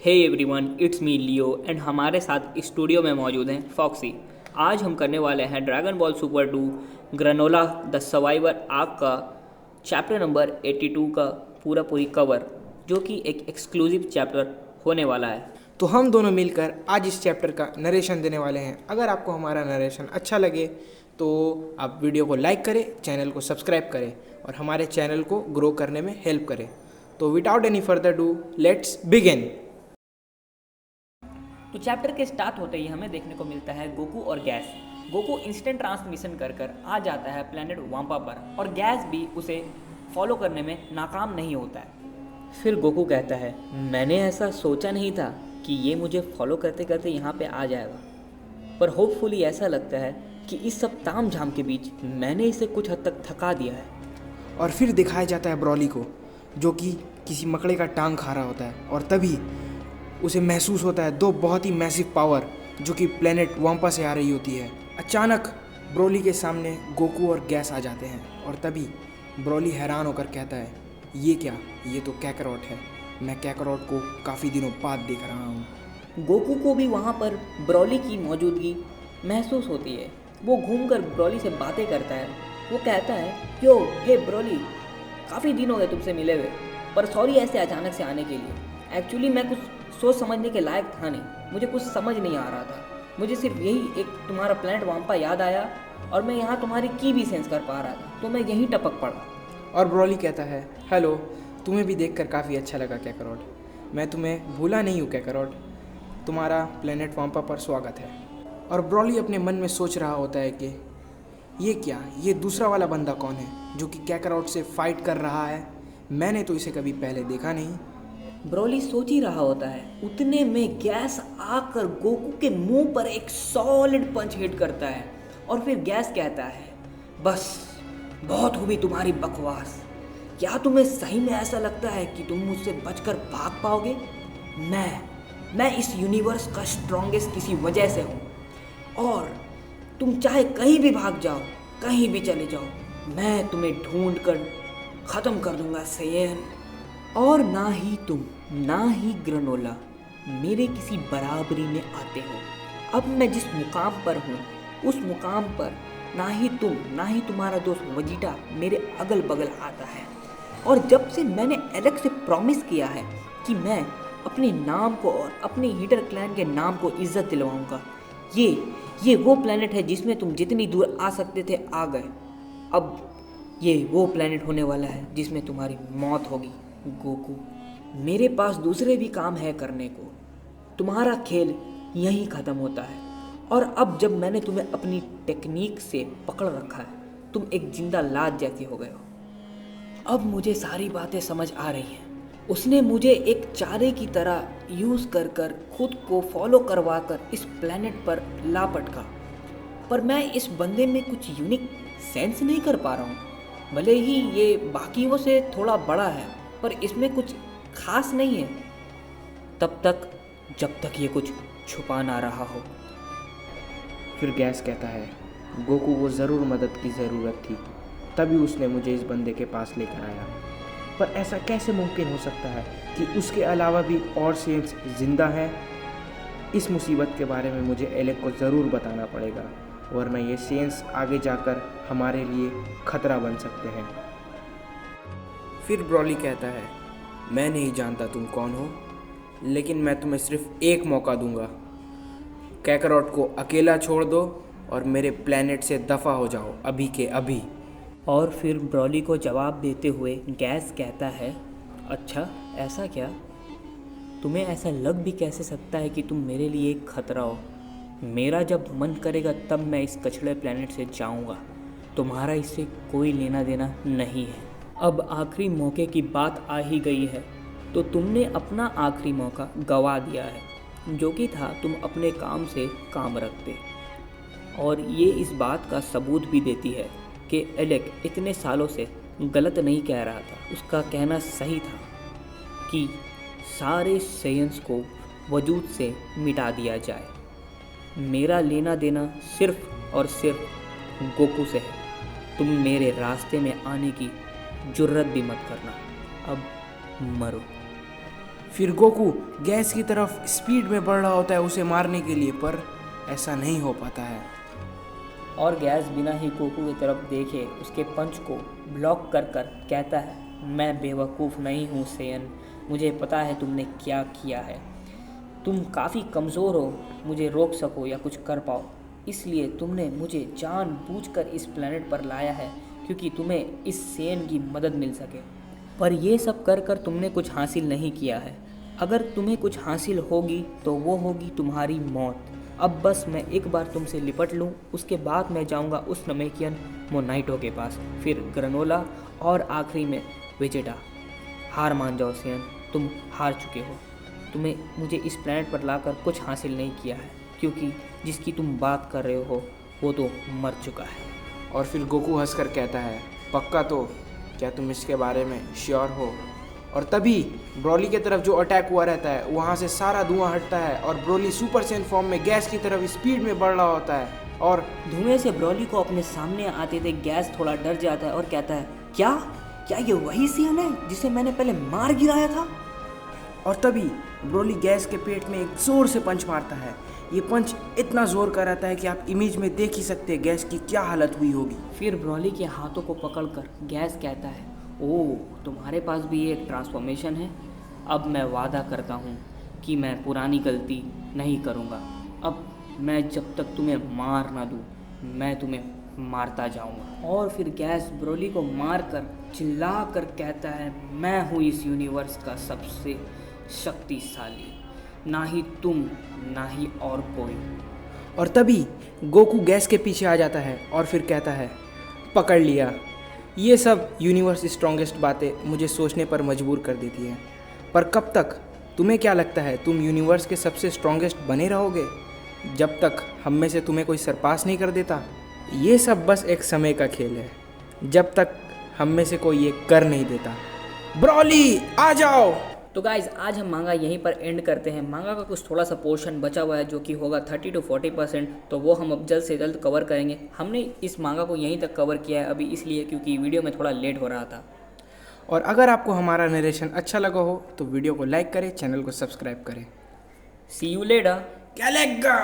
Hey everyone, it's me Leo and हमारे साथ studio में मौजूद हैं फॉक्सी। आज हम करने वाले हैं dragon ball super 2 granola the survivor arc का चैप्टर नंबर 82 का पूरी कवर, जो कि एक एक्सक्लूसिव चैप्टर होने वाला है। तो हम दोनों मिलकर आज इस चैप्टर का नरेशन देने वाले हैं। अगर आपको हमारा नरेशन अच्छा लगे तो आप वीडियो को लाइक करें, चैनल को सब्सक्राइब करें और हमारे चैनल को ग्रो करने में हेल्प करें। तो without any further do let's begin. तो चैप्टर के स्टार्ट होते ही हमें देखने को मिलता है गोकू और गैस। गोकू इंस्टेंट ट्रांसमिशन कर आ जाता है प्लैनेट वाम्पा पर और गैस भी उसे फॉलो करने में नाकाम नहीं होता है। फिर गोकू कहता है, मैंने ऐसा सोचा नहीं था कि ये मुझे फॉलो करते करते यहाँ पे आ जाएगा, पर होपफुली ऐसा लगता है कि इस सब ताम झाम के बीच मैंने इसे कुछ हद तक थका दिया है। और फिर दिखाया जाता है ब्रॉली को, जो कि किसी मकड़े का टांग खा रहा होता है और तभी उसे महसूस होता है दो बहुत ही मैसिव पावर जो कि प्लेनेट वाम्पा से आ रही होती है। अचानक ब्रोली के सामने गोकू और गैस आ जाते हैं और तभी ब्रोली हैरान होकर कहता है, ये क्या, ये तो कैकरॉट है। मैं कैकरॉट को काफ़ी दिनों बाद देख रहा हूँ। गोकू को भी वहाँ पर ब्रॉली की मौजूदगी महसूस होती है। वो घूमकर ब्रॉली से बातें करता है। वो कहता है, यो हे ब्रॉली, काफ़ी दिन हो गए तुमसे मिले हुए, पर सॉरी ऐसे अचानक से आने के लिए। एक्चुअली मैं कुछ सोच समझने के लायक था नहीं, मुझे कुछ समझ नहीं आ रहा था। मुझे सिर्फ यही एक तुम्हारा प्लैनेट वाम्पा याद आया और मैं यहाँ तुम्हारी की भी सेंस कर पा रहा था, तो मैं यहीं टपक पड़ा। और ब्रॉली कहता है, हेलो, तुम्हें भी देखकर काफ़ी अच्छा लगा कैकरॉट। मैं तुम्हें भूला नहीं हूँ कैकरॉट, तुम्हारा प्लैनेट वाम्पा पर स्वागत है। और ब्रॉली अपने मन में सोच रहा होता है कि ये क्या, ये दूसरा वाला बंदा कौन है जो कि कैकरॉट से फाइट कर रहा है। मैंने तो इसे कभी पहले देखा नहीं। ब्रॉली सोच ही रहा होता है, उतने में गैस आकर गोकू के मुंह पर एक सॉलिड पंच हिट करता है और फिर गैस कहता है, बस बहुत हुई तुम्हारी बकवास। क्या तुम्हें सही में ऐसा लगता है कि तुम मुझसे बचकर भाग पाओगे? मैं इस यूनिवर्स का स्ट्रॉन्गेस्ट किसी वजह से हूँ और तुम चाहे कहीं भी भाग जाओ, कहीं भी चले जाओ, मैं तुम्हें ढूंढ कर ख़त्म कर दूंगा सेयन। और ना ही तुम ना ही ग्रेनोला मेरे किसी बराबरी में आते हो। अब मैं जिस मुकाम पर हूँ उस मुकाम पर ना ही तुम ना ही तुम्हारा दोस्त वजीटा मेरे अगल बगल आता है। और जब से मैंने एलेक्स से प्रॉमिस किया है कि मैं अपने नाम को और अपने हीटर क्लैन के नाम को इज्जत दिलवाऊंगा, ये वो प्लेनेट है जिसमें तुम जितनी दूर आ सकते थे आ गए। अब ये वो प्लेनेट होने वाला है जिसमें तुम्हारी मौत होगी गोकू। मेरे पास दूसरे भी काम है करने को। तुम्हारा खेल यहीं ख़त्म होता है और अब जब मैंने तुम्हें अपनी टेक्निक से पकड़ रखा है, तुम एक जिंदा लाश जैसे हो गए हो। अब मुझे सारी बातें समझ आ रही हैं। उसने मुझे एक चारे की तरह यूज़ कर कर खुद को फॉलो करवा कर इस प्लेनेट पर ला पटका, पर मैं इस बंदे में कुछ यूनिक सेंस नहीं कर पा रहा हूँ। भले ही ये बाकियों से थोड़ा बड़ा है, पर इसमें कुछ खास नहीं है, तब तक जब तक ये कुछ छुपा ना रहा हो। फिर गैस कहता है, गोकू को ज़रूर मदद की ज़रूरत थी, तभी उसने मुझे इस बंदे के पास लेकर आया। पर ऐसा कैसे मुमकिन हो सकता है कि उसके अलावा भी और सेंस जिंदा हैं? इस मुसीबत के बारे में मुझे एलेक को ज़रूर बताना पड़ेगा, वरना ये सेंस आगे जाकर हमारे लिए खतरा बन सकते हैं। फिर ब्रॉली कहता है, मैं नहीं जानता तुम कौन हो, लेकिन मैं तुम्हें सिर्फ एक मौका दूंगा। कैकरॉट को अकेला छोड़ दो और मेरे प्लैनेट से दफ़ा हो जाओ अभी के अभी। और फिर ब्रॉली को जवाब देते हुए गैस कहता है, अच्छा ऐसा क्या? तुम्हें ऐसा लग भी कैसे सकता है कि तुम मेरे लिए एक खतरा हो? मेरा जब मन करेगा तब मैं इस कचड़े प्लैनेट से जाऊंगा। तुम्हारा इससे कोई लेना देना नहीं है। अब आखिरी मौके की बात आ ही गई है, तो तुमने अपना आखिरी मौका गंवा दिया है, जो कि था तुम अपने काम से काम रखते। और ये इस बात का सबूत भी देती है कि एलेक इतने सालों से गलत नहीं कह रहा था। उसका कहना सही था कि सारे सेयंस को वजूद से मिटा दिया जाए। मेरा लेना देना सिर्फ और सिर्फ गोकू से है। तुम मेरे रास्ते में आने की जुर्रत भी मत करना। अब मरो। फिर गोकू गैस की तरफ स्पीड में बढ़ रहा होता है उसे मारने के लिए, पर ऐसा नहीं हो पाता है। और गैस बिना ही गोकू की तरफ देखे उसके पंच को ब्लॉक कर कर कहता है, मैं बेवकूफ़ नहीं हूँ सेयन, मुझे पता है तुमने क्या किया है। तुम काफ़ी कमज़ोर हो, मुझे रोक सको या कुछ कर पाओ, इसलिए तुमने मुझे जानबूझकर इस प्लेनेट पर लाया है क्योंकि तुम्हें इस सेयन की मदद मिल सके। पर ये सब कर कर तुमने कुछ हासिल नहीं किया है। अगर तुम्हें कुछ हासिल होगी तो वो होगी तुम्हारी मौत। अब बस मैं एक बार तुमसे लिपट लूँ, उसके बाद मैं जाऊँगा उस नमेकियन मोनाइटो के पास, फिर ग्रनोला और आखिरी में वेजेटा। हार मान जाओ सेयन, तुम हार चुके हो। तुम्हें मुझे इस प्लेनेट पर लाकर कुछ हासिल नहीं किया है क्योंकि जिसकी तुम बात कर रहे हो वो तो मर चुका है। और फिर गोकू हंसकर कहता है, पक्का तो? क्या तुम इसके बारे में श्योर हो? और तभी ब्रोली की तरफ जो अटैक हुआ रहता है वहाँ से सारा धुआं हटता है और ब्रोली सुपर सैयन फॉर्म में गैस की तरफ स्पीड में बढ़ रहा होता है। और धुएं से ब्रोली को अपने सामने आते थे गैस थोड़ा डर जाता है और कहता है, क्या ये वही सेयन है जिसे मैंने पहले मार गिराया था? और तभी ब्रोली गैस के पेट में एक जोर से पंच मारता है। ये पंच इतना जोर का रहता है कि आप इमेज में देख ही सकते हैं गैस की क्या हालत हुई होगी। फिर ब्रोली के हाथों को पकड़कर गैस कहता है, ओह तुम्हारे पास भी एक ट्रांसफॉर्मेशन है। अब मैं वादा करता हूँ कि मैं पुरानी गलती नहीं करूँगा। अब मैं जब तक तुम्हें मार ना दूँ मैं तुम्हें मारता जाऊँगा। और फिर गैस ब्रोली को मार कर चिल्ला कर कहता है, मैं हूँ इस यूनिवर्स का सबसे शक्तिशाली, ना ही तुम ना ही और कोई। और तभी गोकू गैस के पीछे आ जाता है और फिर कहता है, पकड़ लिया। ये सब यूनिवर्स स्ट्रॉन्गेस्ट बातें मुझे सोचने पर मजबूर कर देती हैं। पर कब तक? तुम्हें क्या लगता है तुम यूनिवर्स के सबसे स्ट्रॉन्गेस्ट बने रहोगे जब तक हम में से तुम्हें कोई सरपास नहीं कर देता? ये सब बस एक समय का खेल है, जब तक हम में से कोई ये कर नहीं देता। ब्रोली आ जाओ। तो गाइज आज हम मांगा यहीं पर एंड करते हैं। मांगा का कुछ थोड़ा सा पोर्शन बचा हुआ है जो कि होगा 30 to 40%, तो वो हम अब जल्द से जल्द कवर करेंगे। हमने इस मांगा को यहीं तक कवर किया है अभी इसलिए क्योंकि वीडियो में थोड़ा लेट हो रहा था। और अगर आपको हमारा नरेशन अच्छा लगा हो तो वीडियो को लाइक करें, चैनल को सब्सक्राइब करें। सी यू लेटर। क्या लगेगा?